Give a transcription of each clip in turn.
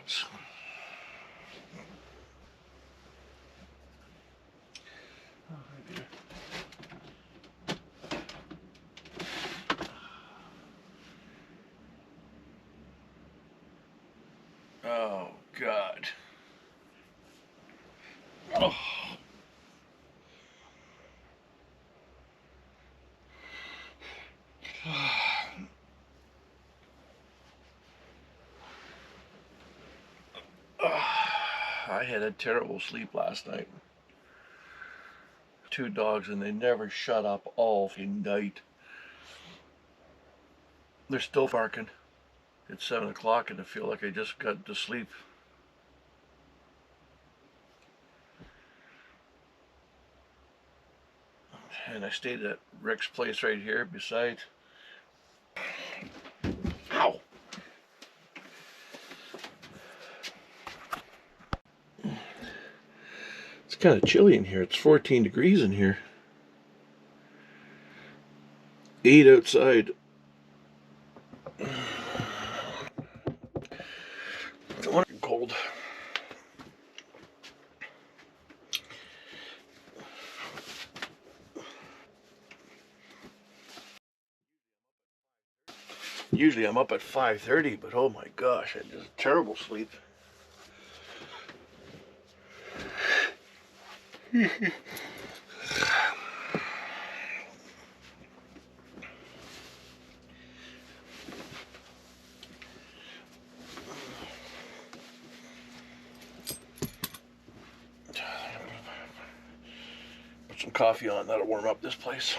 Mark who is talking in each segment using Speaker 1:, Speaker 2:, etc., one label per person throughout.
Speaker 1: dogs. Oh, right here. Oh, God. Oh. I had a terrible sleep last night. 2 dogs, and they never shut up all night. They're still barking. It's 7 o'clock, and I feel like I just got to sleep. And I stayed at Rick's place right here beside. Ow! It's kind of chilly in here. It's 14 degrees in here. 8 outside. It's cold. Usually I'm up at 5:30, but oh my gosh, I just terrible sleep. Put some coffee on, that'll warm up this place.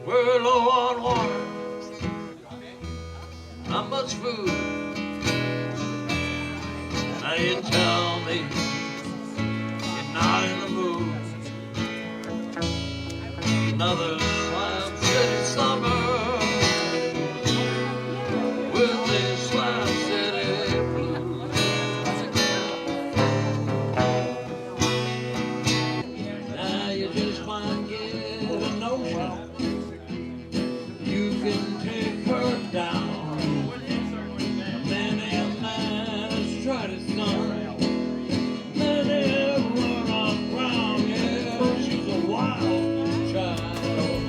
Speaker 2: We're low on water, not much food. Now you tell me you're not in the mood. Another Slab City summer with this Slab City blues. Now you just might get a notion you can take her down. Many a man has tried his son. Many have run aground. Yeah, she's a wild child.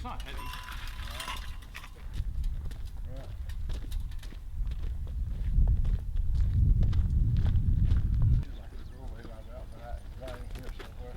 Speaker 3: It's not heavy.
Speaker 4: Right. Seems like it's a doorway right out, but right in here somewhere.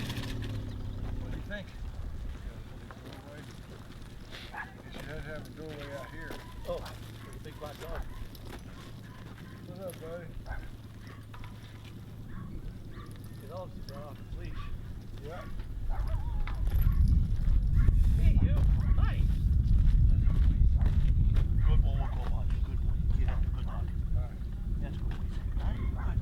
Speaker 3: What do you think?
Speaker 4: She does have a doorway out here.
Speaker 3: Oh, there's a big black dog.
Speaker 4: What's up, buddy?
Speaker 3: His obviously got off his leash.
Speaker 4: Yeah.
Speaker 3: Hey, you. Hi. Good boy, good boy. Good boy. Get up. Good dog.
Speaker 4: Alright.
Speaker 3: That's good. Alright, good dog.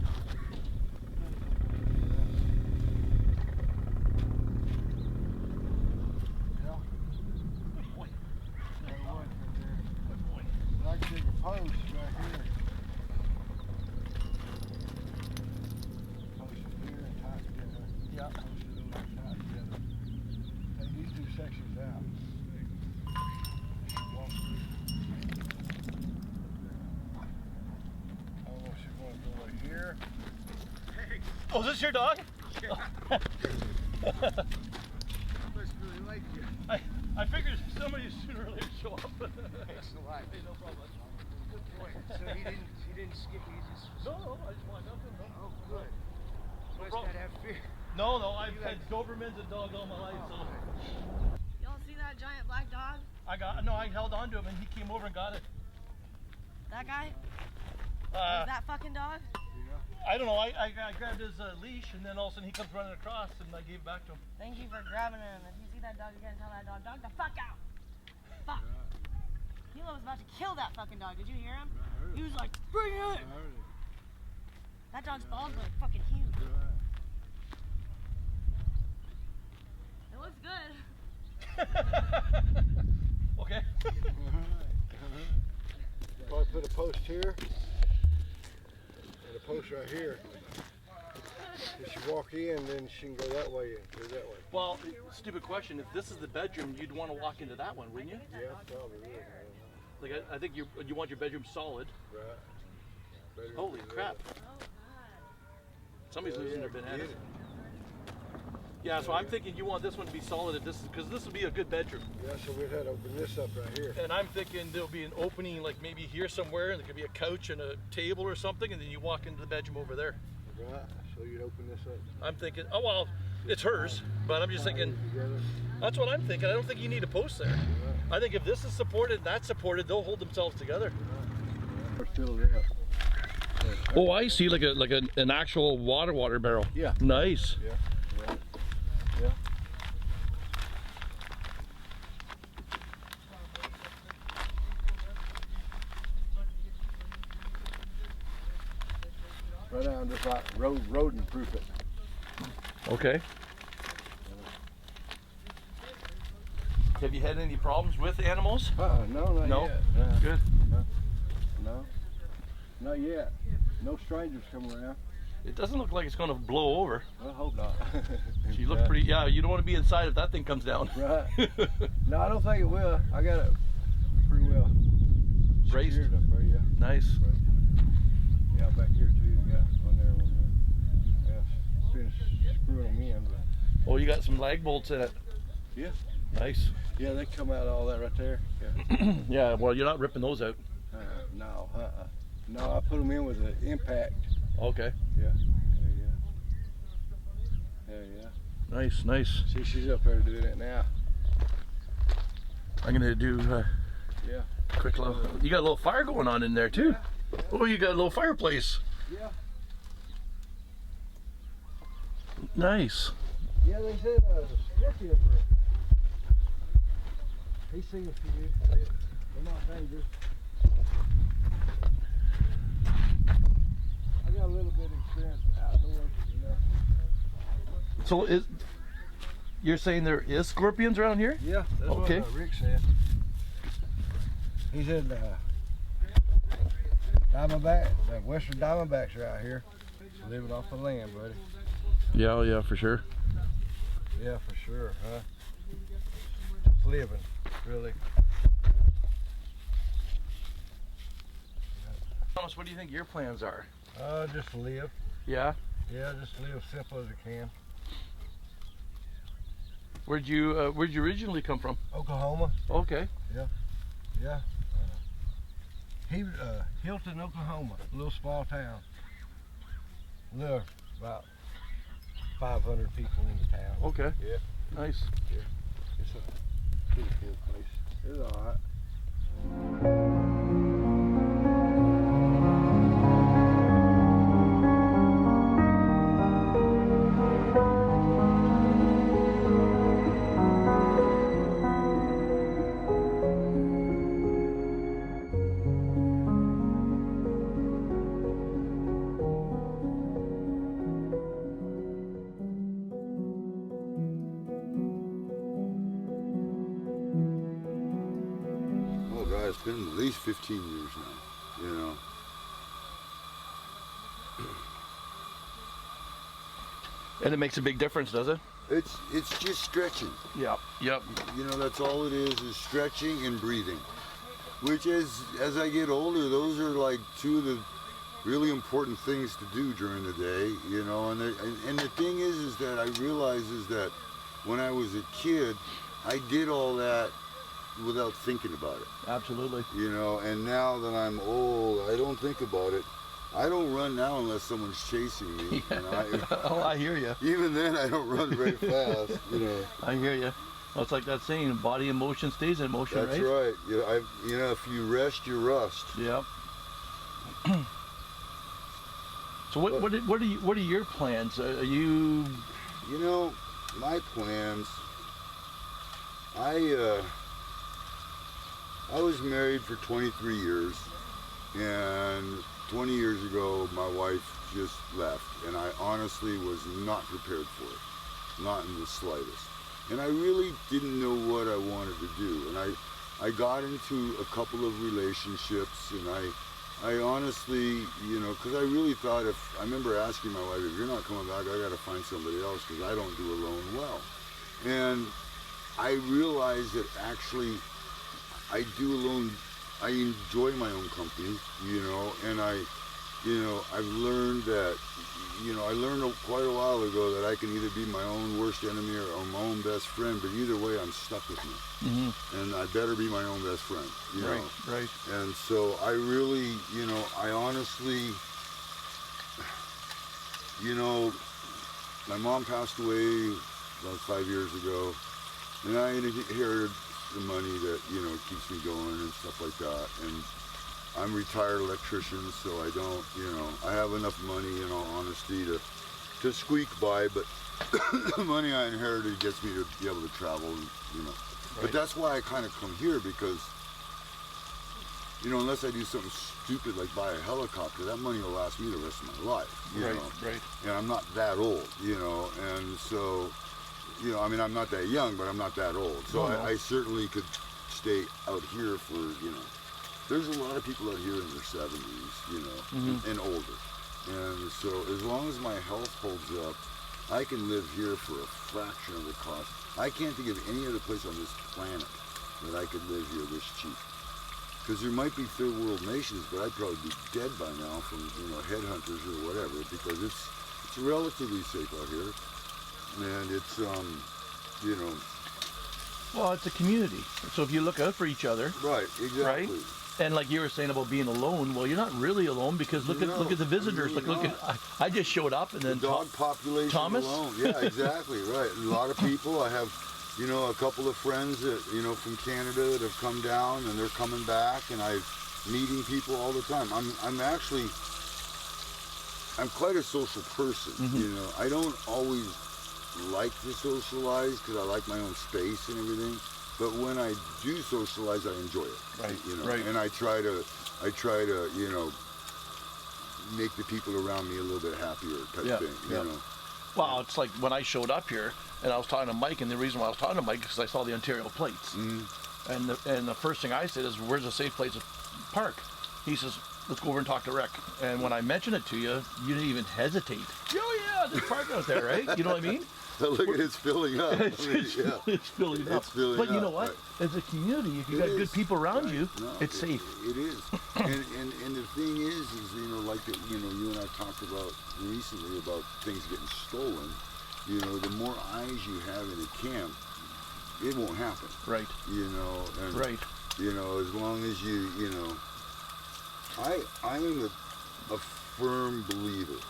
Speaker 4: Yeah.
Speaker 3: Good boy.
Speaker 4: There was right there.
Speaker 3: Good boy.
Speaker 4: I can dig a post back here. Post it here and tie it together.
Speaker 3: Yeah.
Speaker 4: Post it over and tie it together. Take these two sections out. Walk through. I don't know if she's going to go right here.
Speaker 3: Oh, is this your dog?
Speaker 4: Looks really like you.
Speaker 3: I figured somebody sooner or later show up.
Speaker 4: Thanks a lot.
Speaker 3: Hey, no problem.
Speaker 4: Good boy. So he didn't skip. He just.
Speaker 3: No, I just walked up to him.
Speaker 4: Oh, good. Must
Speaker 3: problem.
Speaker 4: not have fear.
Speaker 3: No, I've had Dobermans and dogs all my life, so
Speaker 5: Y'all see that giant black dog?
Speaker 3: I held on to him and he came over and got it.
Speaker 5: That guy? Was that fucking dog?
Speaker 3: I don't know, I grabbed his leash and then all of a sudden he comes running across and I gave it back to him.
Speaker 5: Thank you for grabbing him. If you see that dog again, tell that dog the fuck out. Fuck. Hilo was about to kill that fucking dog. Did you hear him? He was like, bring it. That dog's balls look fucking huge. It looks good.
Speaker 3: Okay.
Speaker 4: Probably put a post here and a post right here. If she walk in, then she can go that way and go that way.
Speaker 3: Well, stupid question. If this is the bedroom, you'd want to walk into that one, wouldn't you?
Speaker 4: Yeah, probably would.
Speaker 3: Like I think you want your bedroom solid.
Speaker 4: Right. Better
Speaker 3: Holy
Speaker 4: do
Speaker 3: crap!
Speaker 4: that.
Speaker 5: Oh, God.
Speaker 3: Somebody's
Speaker 4: Oh,
Speaker 3: losing
Speaker 4: yeah,
Speaker 3: their bananas.
Speaker 4: get it.
Speaker 3: Yeah, so I'm thinking you want this one to be solid if this is because this would be a good bedroom.
Speaker 4: Yeah, so we'd have to open this up right here.
Speaker 3: And I'm thinking there'll be an opening like maybe here somewhere, and there could be a couch and a table or something, and then you walk into the bedroom over there.
Speaker 4: Right. So you'd open this up.
Speaker 3: I'm thinking, oh well, it's hers, but I'm just thinking.
Speaker 4: Together.
Speaker 3: That's what I'm thinking. I don't think you need a post there.
Speaker 4: Right.
Speaker 3: I think if this is supported and that's supported, they'll hold themselves together.
Speaker 4: Fill it up.
Speaker 3: Oh, I see, like an actual water barrel.
Speaker 4: Yeah.
Speaker 3: Nice.
Speaker 4: Yeah. Right. Yeah. Right down, just like rodent proof it.
Speaker 3: Okay. Have you had any problems with animals?
Speaker 4: No, not
Speaker 3: No?
Speaker 4: yet.
Speaker 3: Good.
Speaker 4: No, not yet. No strangers come around.
Speaker 3: It doesn't look like it's going to blow over.
Speaker 4: I hope not.
Speaker 3: You look pretty, yeah, you don't want to be inside if that thing comes down.
Speaker 4: Right. No, I don't think it will. I got it pretty well
Speaker 3: Braced.
Speaker 4: secured up there, yeah.
Speaker 3: Nice.
Speaker 4: Yeah, back here too. Yeah, on there, one there. Yeah, finished screwing them in, but
Speaker 3: Oh, you got some lag bolts in it.
Speaker 4: yeah.
Speaker 3: Nice.
Speaker 4: Yeah, they come out all that right there. Yeah.
Speaker 3: Yeah, well, you're not ripping those out.
Speaker 4: No, no, I put them in with an impact.
Speaker 3: Okay.
Speaker 4: Yeah. Yeah.
Speaker 3: Nice, nice.
Speaker 4: See, she's up there doing it now.
Speaker 3: I'm going to do
Speaker 4: Yeah.
Speaker 3: quick little, you got a little fire going on in there too. Oh, you got a little fireplace.
Speaker 4: Yeah.
Speaker 3: Nice.
Speaker 4: Yeah, they said scorpions were. He's seen a few. They're not dangerous. I got a little bit of experience outdoors, you know.
Speaker 3: So you're saying there is scorpions around here?
Speaker 4: Yeah, that's
Speaker 3: Okay.
Speaker 4: what Rick said. He said Diamondback, the Western Diamondbacks are out here living off the land, buddy.
Speaker 3: Yeah, for sure.
Speaker 4: Yeah, for sure, huh? Just living, really.
Speaker 3: Thomas, what do you think your plans are?
Speaker 4: Just live.
Speaker 3: Yeah.
Speaker 4: Yeah, just live simple as I can.
Speaker 3: Where'd you originally come from?
Speaker 4: Oklahoma.
Speaker 3: Okay.
Speaker 4: Yeah. Hilton, Oklahoma, a little small town. There, about 500 people in the town.
Speaker 3: Okay.
Speaker 4: Yeah.
Speaker 3: Nice.
Speaker 4: It's a pretty good place. It's all right.
Speaker 6: Oh God, it's been at least 15 years now, you know.
Speaker 3: And it makes a big difference, does it?
Speaker 6: It's just stretching.
Speaker 3: Yep. Yep.
Speaker 6: You know, that's all it is stretching and breathing. Which as I get older, those are like two of the really important things to do during the day, you know. And the thing is that I realize is that when I was a kid, I did all that without thinking about it.
Speaker 3: Absolutely.
Speaker 6: You know, and now that I'm old, I don't think about it. I don't run now unless someone's chasing me.
Speaker 3: Yeah.
Speaker 6: And
Speaker 3: Oh, I hear you.
Speaker 6: even then, I don't run very fast. You know.
Speaker 3: I hear you. Well, it's like that saying, body in motion stays in motion,
Speaker 6: That's
Speaker 3: right?
Speaker 6: right. You know, if you rest, you rust.
Speaker 3: Yep. So what are your plans? Are you?
Speaker 6: You know, my plans. I was married for 23 years, and 20 years ago, my wife just left, and I honestly was not prepared for it, not in the slightest. And I really didn't know what I wanted to do, and I got into a couple of relationships, and I honestly, you know, because I really thought I remember asking my wife, if you're not coming back, I got to find somebody else, because I don't do alone well. And I realized that actually I do alone, I enjoy my own company, you know, and I've learned that, you know, I learned quite a while ago that I can either be my own worst enemy or my own best friend, but either way I'm stuck with me. Mm-hmm. And I better be my own best friend, you know.
Speaker 3: Right.
Speaker 6: And so I really, you know, I honestly, you know, my mom passed away about 5 years ago, and I inherited the money that, you know, keeps me going and stuff like that. And I'm a retired electrician, so I don't, you know, I have enough money, in all honesty, to squeak by, but the money I inherited gets me to be able to travel, you know.
Speaker 3: Right.
Speaker 6: But that's why I kind of come here, because, you know, unless I do something stupid like buy a helicopter, that money will last me the rest of my life, you know.
Speaker 3: Right.
Speaker 6: And I'm not that old, you know, and so, you know, I mean, I'm not that young, but I'm not that old. So
Speaker 3: No.
Speaker 6: I certainly could stay out here for, you know, there's a lot of people out here in their 70s, you know, and older. And so as long as my health holds up, I can live here for a fraction of the cost. I can't think of any other place on this planet that I could live here this cheap. Because there might be third world nations, but I'd probably be dead by now from, you know, headhunters or whatever, because it's relatively safe out here. And it's, you know.
Speaker 3: Well, it's a community. So if you look out for each other.
Speaker 6: Right, exactly.
Speaker 3: Right? And like you were saying about being alone, well, you're not really alone, because look at the visitors.
Speaker 6: Really
Speaker 3: look at I just showed up, and then
Speaker 6: the dog population
Speaker 3: Thomas?
Speaker 6: alone. Yeah, exactly, right. A lot of people. I have, you know, a couple of friends that, you know, from Canada that have come down, and they're coming back, and I'm meeting people all the time. I'm quite a social person, you know. I don't always like to socialize because I like my own space and everything. But when I do socialize, I enjoy it.
Speaker 3: Right,
Speaker 6: You know,
Speaker 3: right.
Speaker 6: and I try to, you know, make the people around me a little bit happier type thing. You know,
Speaker 3: Well, it's like when I showed up here and I was talking to Mike, and the reason why I was talking to Mike is because I saw the Ontario plates. And the first thing I said is, where's a safe place to park? He says, let's go over and talk to Rick. And when I mentioned it to you, you didn't even hesitate. Oh yeah, there's parking out there, right? You know what I mean?
Speaker 6: Look at it's filling up. I mean, yeah.
Speaker 3: It's filling up.
Speaker 6: It's filling
Speaker 3: but you
Speaker 6: up,
Speaker 3: know what?
Speaker 6: right.
Speaker 3: As a community, if you
Speaker 6: It
Speaker 3: got
Speaker 6: is.
Speaker 3: good people around
Speaker 6: Right.
Speaker 3: you,
Speaker 6: No,
Speaker 3: it's safe.
Speaker 6: It is. and the thing is you know, like you know, you and I talked about recently about things getting stolen. You know, the more eyes you have in a camp, it won't happen.
Speaker 3: Right.
Speaker 6: You know, and
Speaker 3: Right.
Speaker 6: you know, as long as you know, I am a firm believer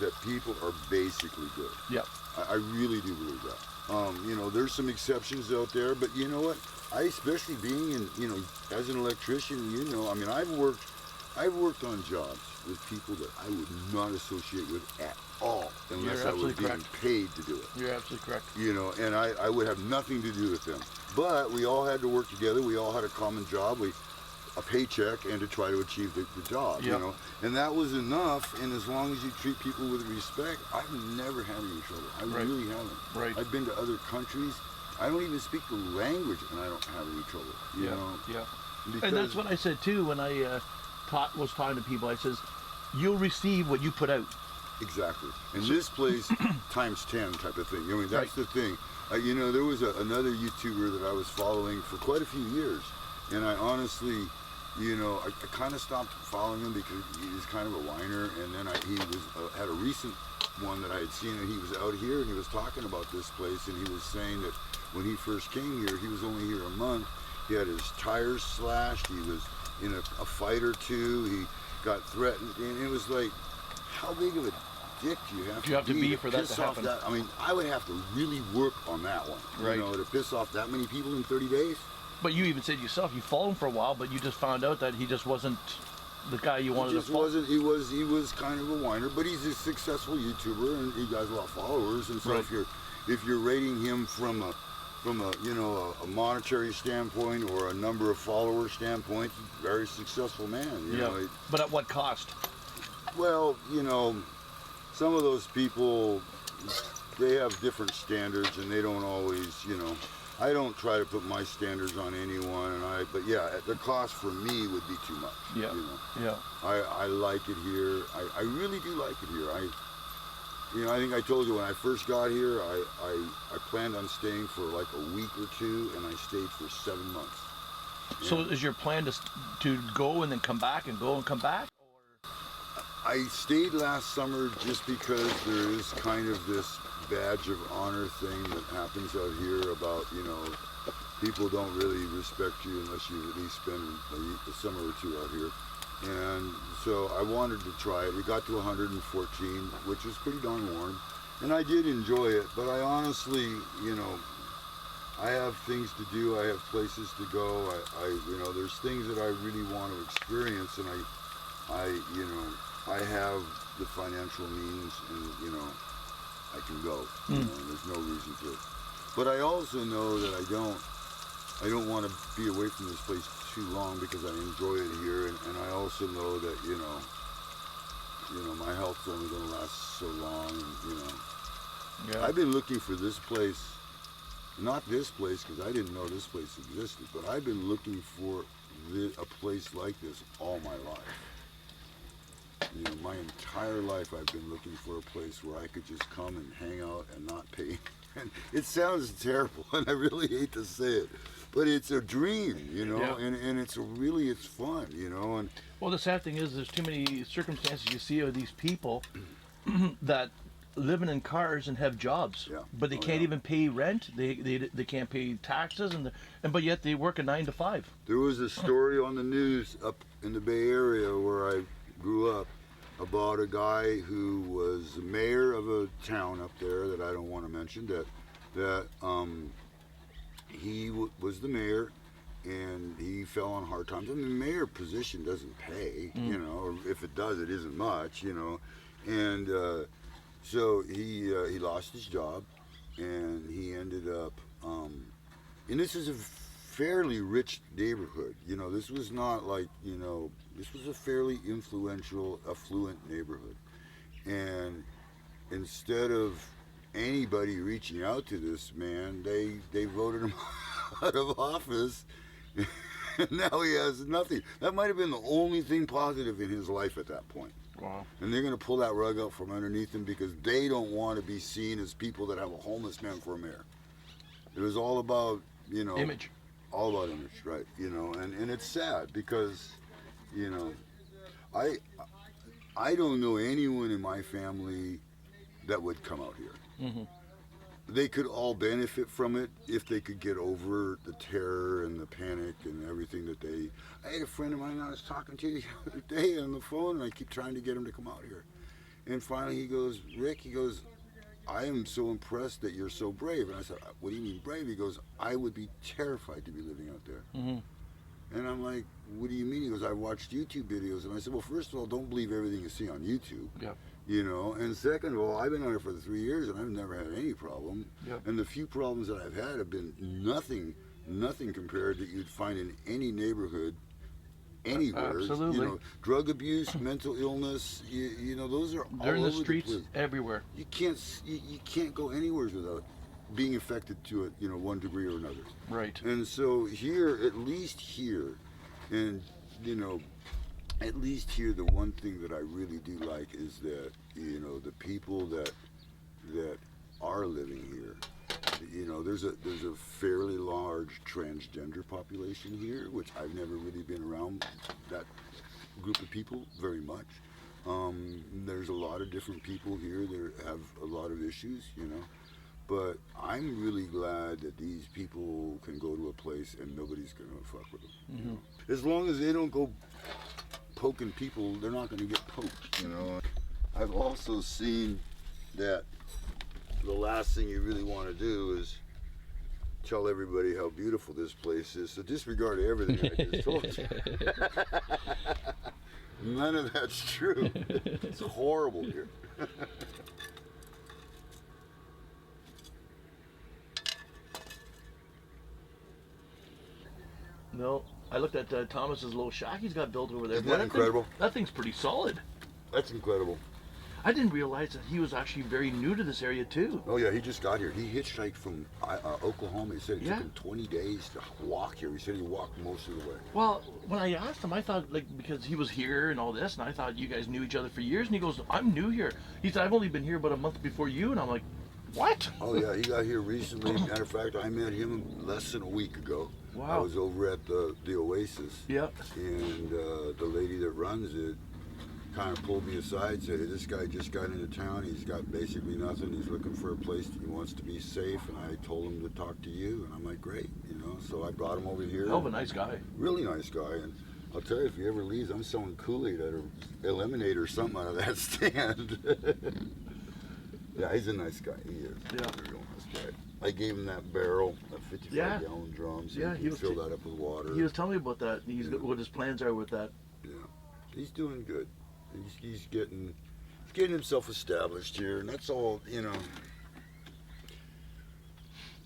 Speaker 6: that people are basically good.
Speaker 3: Yep.
Speaker 6: I really do believe that. You know, there's some exceptions out there, but you know what? I, especially being in, you know, as an electrician, you know, I mean, I've worked on jobs with people that I would not associate with at all unless
Speaker 3: You're
Speaker 6: I was
Speaker 3: absolutely
Speaker 6: being
Speaker 3: correct.
Speaker 6: paid to do it.
Speaker 3: You're absolutely correct.
Speaker 6: You know, and I would have nothing to do with them. But we all had to work together. We all had a common job. A paycheck and to try to achieve the job,
Speaker 3: Yep.
Speaker 6: you know, and that was enough. And as long as you treat people with respect, I've never had any trouble. I
Speaker 3: Right.
Speaker 6: really haven't.
Speaker 3: Right.
Speaker 6: I've been to other countries. I don't even speak the language, and I don't have any trouble. You know,
Speaker 3: Yeah.
Speaker 6: because
Speaker 3: And that's what I said too when I was talking to people. I says, you'll receive what you put out.
Speaker 6: exactly. And this place times 10 type of thing. I mean, that's
Speaker 3: Right.
Speaker 6: the thing. You know, there was another YouTuber that I was following for quite a few years, and I honestly. You know, I kind of stopped following him because he was kind of a whiner, and then he was had a recent one that I had seen, and he was out here and he was talking about this place, and he was saying that when he first came here, he was only here a month. He had his tires slashed. He was in a fight or two. He got threatened, and it was like, how big of a dick do you have to be
Speaker 3: for that
Speaker 6: piss
Speaker 3: to
Speaker 6: off
Speaker 3: happen?
Speaker 6: that? I mean, I would have to really work on that one,
Speaker 3: Right.
Speaker 6: you know, to piss off that many people in 30 days.
Speaker 3: But you even said yourself, you followed him for a while, but you just found out that he just wasn't the guy you wanted
Speaker 6: He just
Speaker 3: to follow.
Speaker 6: wasn't. He was kind of a whiner, but he's a successful YouTuber and he has a lot of followers. And so
Speaker 3: Right.
Speaker 6: if you're rating him from a you know a monetary standpoint or a number of followers standpoint, he's a very successful man. You
Speaker 3: Yeah.
Speaker 6: know,
Speaker 3: But at what cost?
Speaker 6: well, you know, some of those people, they have different standards and they don't always, you know. I don't try to put my standards on anyone, but yeah, the cost for me would be too much.
Speaker 3: Yeah.
Speaker 6: You know.
Speaker 3: Yeah.
Speaker 6: I like it here. I really do like it here. You know, I think I told you when I first got here, I planned on staying for like a week or two, and I stayed for 7 months.
Speaker 3: So is your plan to go and then come back and go and come back?
Speaker 6: I stayed last summer just because there is kind of this badge of honor thing that happens out here about, you know, people don't really respect you unless you at least spend a summer or two out here. And so I wanted to try it. It got to 114, which was pretty darn warm. And I did enjoy it, but I honestly, you know, I have things to do. I have places to go. You know, there's things that I really want to experience, and you know, I have the financial means, and you know, I can go. You know, and there's no reason to. But I also know that I don't want to be away from this place too long because I enjoy it here, and I also know that you know, my health's only going to last so long, and you know,
Speaker 3: Yeah.
Speaker 6: I've been looking for this place. Not this place, because I didn't know this place existed, but I've been looking for a place like this all my life. You know, my entire life I've been looking for a place where I could just come and hang out and not pay. And it sounds terrible, and I really hate to say it, but it's a dream, you know,
Speaker 3: Yeah.
Speaker 6: and it's fun, you know. And
Speaker 3: Well, the sad thing is there's too many circumstances you see of these people that living in cars and have jobs,
Speaker 6: Yeah.
Speaker 3: but they
Speaker 6: Oh,
Speaker 3: can't
Speaker 6: yeah.
Speaker 3: even pay rent. They can't pay taxes, but yet they work a 9 to 5.
Speaker 6: there was a story on the news up in the Bay Area where I grew up about a guy who was the mayor of a town up there that I don't want to mention, that he was the mayor, and he fell on hard times. I mean, the mayor position doesn't pay, you know, or if it does, it isn't much, you know. And so he lost his job, and he ended up, and this is a fairly rich neighborhood, you know. This was not like, you know, this was a fairly influential, affluent neighborhood. And instead of anybody reaching out to this man, they voted him out of office. And now he has nothing. That might have been the only thing positive in his life at that point.
Speaker 3: Wow.
Speaker 6: And they're going to pull that rug out from underneath him because they don't want to be seen as people that have a homeless man for a mayor. It was all about, you know,
Speaker 3: Image.
Speaker 6: all about image, right? You know, and it's sad because, you know, I don't know anyone in my family that would come out here.
Speaker 3: Mm-hmm.
Speaker 6: They could all benefit from it if they could get over the terror and the panic and everything that they. I had a friend of mine I was talking to the other day on the phone, and I keep trying to get him to come out here. And finally he goes, Rick, he goes, I am so impressed that you're so brave. And I said, what do you mean brave? He goes, I would be terrified to be living out there.
Speaker 3: Mm-hmm.
Speaker 6: And I'm like, what do you mean? He goes, I watched YouTube videos. And I said, well, first of all, don't believe everything you see on YouTube.
Speaker 3: Yeah.
Speaker 6: You know, and second of all, I've been on it for 3 years and I've never had any problem.
Speaker 3: Yep.
Speaker 6: And the few problems that I've had have been nothing compared that you'd find in any neighborhood, anywhere.
Speaker 3: Absolutely.
Speaker 6: You know, drug abuse, mental illness, you know, those are
Speaker 3: They're
Speaker 6: all
Speaker 3: in the
Speaker 6: over
Speaker 3: streets
Speaker 6: the place.
Speaker 3: everywhere.
Speaker 6: You can't go anywhere without being affected to it, you know, one degree or another.
Speaker 3: Right.
Speaker 6: And so here, at least here, and you know, at least here, the one thing that I really do like is that, you know, the people that are living here, you know, there's a fairly large transgender population here, which I've never really been around that group of people very much. There's a lot of different people here that have a lot of issues, you know. But I'm really glad that these people can go to a place and nobody's gonna fuck with them.
Speaker 3: Mm-hmm.
Speaker 6: You know? As long as they don't go poking people, they're not gonna get poked, you know. I've also seen that the last thing you really want to do is tell everybody how beautiful this place is. So disregard everything I just told you. None of that's true. It's horrible here.
Speaker 3: No, I looked at Thomas's little shack he's got built over there.
Speaker 6: Isn't
Speaker 3: Boy,
Speaker 6: that incredible?
Speaker 3: That thing's pretty solid.
Speaker 6: That's incredible.
Speaker 3: I didn't realize that he was actually very new to this area too.
Speaker 6: Oh yeah, he just got here. He hitchhiked from Oklahoma. He said it
Speaker 3: Yeah.
Speaker 6: took him 20 days to walk here. He said he walked most of the way.
Speaker 3: Well, when I asked him, I thought, like, because he was here and all this, and I thought you guys knew each other for years, and he goes, I'm new here. He said, I've only been here about a month before you, and I'm like, what?
Speaker 6: Oh yeah, he got here recently. Matter of fact, I met him less than a week ago.
Speaker 3: Wow.
Speaker 6: I was over at the Oasis.
Speaker 3: Yep.
Speaker 6: And the lady that runs it kind of pulled me aside, said, hey, this guy just got into town. He's got basically nothing. He's looking for a place. He wants to be safe. And I told him to talk to you. And I'm like, great, you know. So I brought him over here.
Speaker 3: Hell of a nice guy.
Speaker 6: Really nice guy. And I'll tell you, if he ever leaves, I'm selling Kool-Aid at a lemonade or something out of that stand. Yeah, he's a nice guy. He is.
Speaker 3: Yeah.
Speaker 6: He's a real nice guy. I gave him that barrel, that 55-gallon drum, so
Speaker 3: Yeah,
Speaker 6: he can fill that up with water.
Speaker 3: He was telling me about that. What his plans are with that.
Speaker 6: Yeah, he's doing good. He's getting himself established here, and that's all. You know,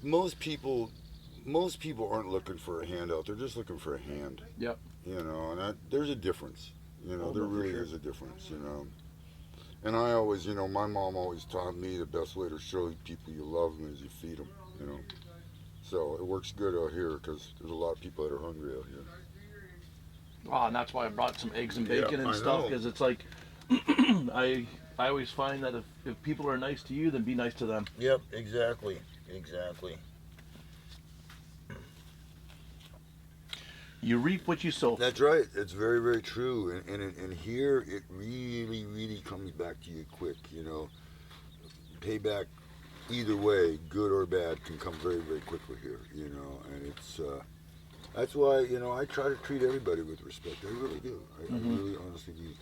Speaker 6: most people aren't looking for a handout. They're just looking for a hand.
Speaker 3: Yep.
Speaker 6: You know, and there's a difference. You know,
Speaker 3: Oh,
Speaker 6: there
Speaker 3: no, for
Speaker 6: really
Speaker 3: sure.
Speaker 6: is a difference. You know. And I always, you know, my mom always taught me the best way to show people you love them is you feed them, you know. So it works good out here because there's a lot of people that are hungry out here.
Speaker 3: Oh, and that's why I brought some eggs and
Speaker 6: Yeah,
Speaker 3: bacon and
Speaker 6: I
Speaker 3: stuff,
Speaker 6: know.
Speaker 3: because it's like, I always find that if people are nice to you, then be nice to them.
Speaker 6: Yep, exactly.
Speaker 3: You reap what you sow.
Speaker 6: That's right. It's very, very true. And here it really, really comes back to you quick, you know. Payback either way, good or bad, can come very, very quickly here, you know. And it's, that's why, you know, I try to treat everybody with respect. I really do. I really honestly do.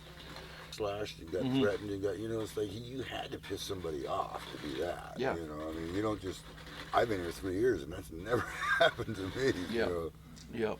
Speaker 6: Slashed, you got threatened, you got, you know, it's like you had to piss somebody off to do that.
Speaker 3: Yeah.
Speaker 6: You know, I mean, you don't just, I've been here 3 years and that's never happened to me.
Speaker 3: Yeah.
Speaker 6: You know?
Speaker 3: Yep.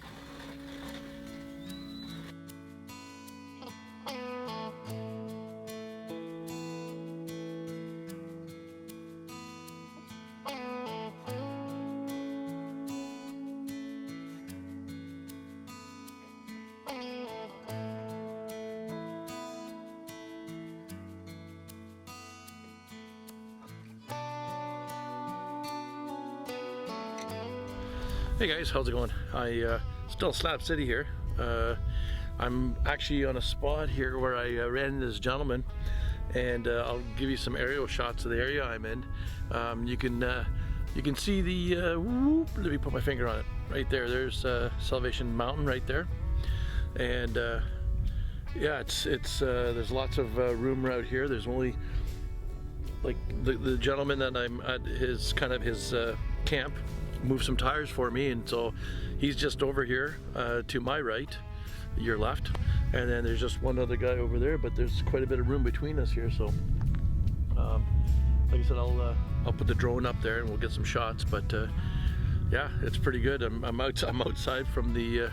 Speaker 3: Hey guys, how's it going? I still Slab City here. I'm actually on a spot here where I ran into this gentleman, and I'll give you some aerial shots of the area I'm in. You can see the whoop, let me put my finger on it right there. There's Salvation Mountain right there, and yeah, it's there's lots of room out here. There's only like the gentleman that I'm at his camp moved some tires for me, and so he's just over here to my right, your left, and then there's just one other guy over there, but there's quite a bit of room between us here. So like I said, I'll put the drone up there and we'll get some shots, but yeah, it's pretty good. I'm outside from the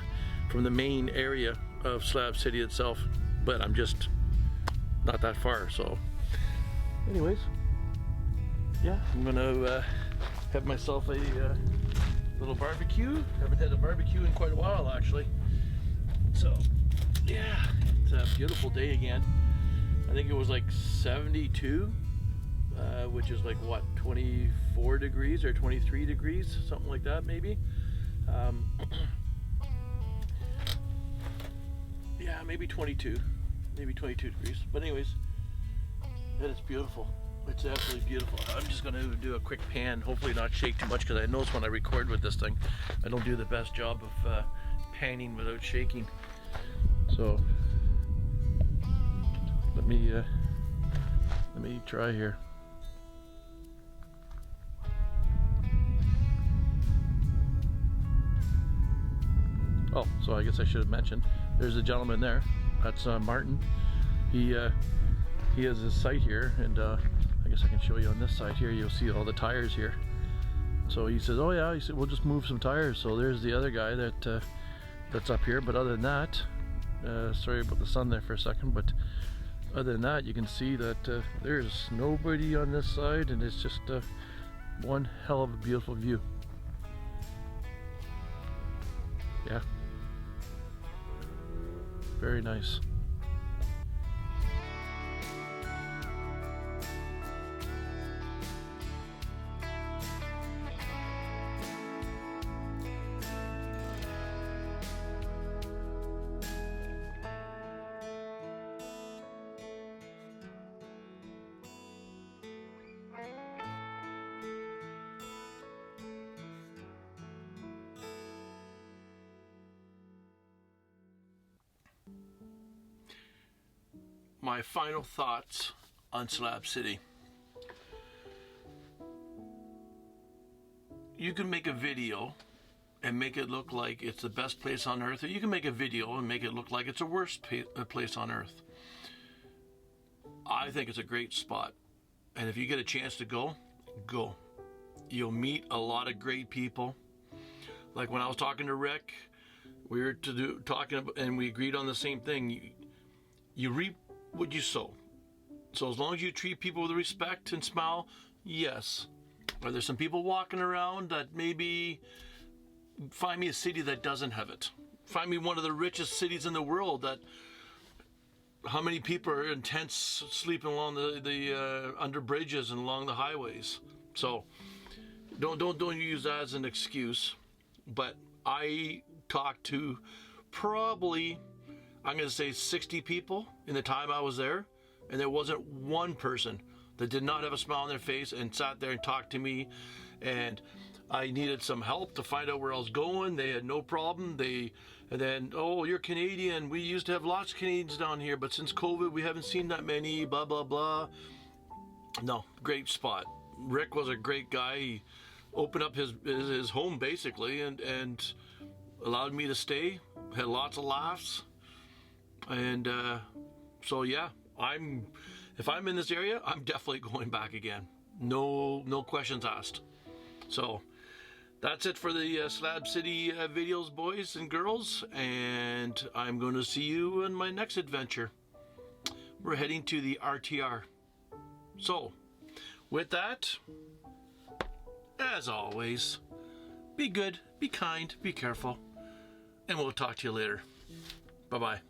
Speaker 3: main area of Slab City itself, but I'm just not that far. So anyways, yeah, I'm gonna have myself a little barbecue. Haven't had a barbecue in quite a while, actually. So yeah, it's a beautiful day again. I think it was like 72, which is like what, 24 degrees or 23 degrees, something like that maybe. Yeah, maybe 22 degrees. But anyways, it is beautiful. It's absolutely beautiful. I'm just going to do a quick pan, hopefully not shake too much, because I notice when I record with this thing, I don't do the best job of panning without shaking. So let me try here. Oh, so I guess I should have mentioned, there's a gentleman there. That's Martin. He has his site here, and I guess I can show you on this side here. You'll see all the tires here. So he says, oh yeah, he said, we'll just move some tires. So there's the other guy that's up here. But other than that, sorry about the sun there for a second, but other than that, you can see that there's nobody on this side, and it's just one hell of a beautiful view. Yeah, very nice. My final thoughts on Slab City. You can make a video and make it look like it's the best place on earth, or you can make a video and make it look like it's the worst place on earth. I think it's a great spot, and if you get a chance to go, go. You'll meet a lot of great people. Like when I was talking to Rick, we were talking about, and we agreed on the same thing. You reap what you sow. So as long as you treat people with respect and smile, yes. Are there some people walking around that maybe find me a city that doesn't have it? Find me one of the richest cities in the world that, how many people are in tents sleeping along the under bridges and along the highways? So don't use that as an excuse. But I talked to probably, I'm going to say 60 people in the time I was there, and there wasn't one person that did not have a smile on their face and sat there and talked to me. And I needed some help to find out where I was going. They had no problem. And then, oh, you're Canadian. We used to have lots of Canadians down here, but since COVID, we haven't seen that many, blah, blah, blah. No, great spot. Rick was a great guy. He opened up his home, basically, and allowed me to stay. Had lots of laughs. And so yeah, if I'm in this area, I'm definitely going back again. No questions asked. So that's it for the Slab City videos, boys and girls, and I'm going to see you in my next adventure. We're heading to the RTR. So with that, as always, be good, be kind, be careful, and we'll talk to you later. Bye-bye.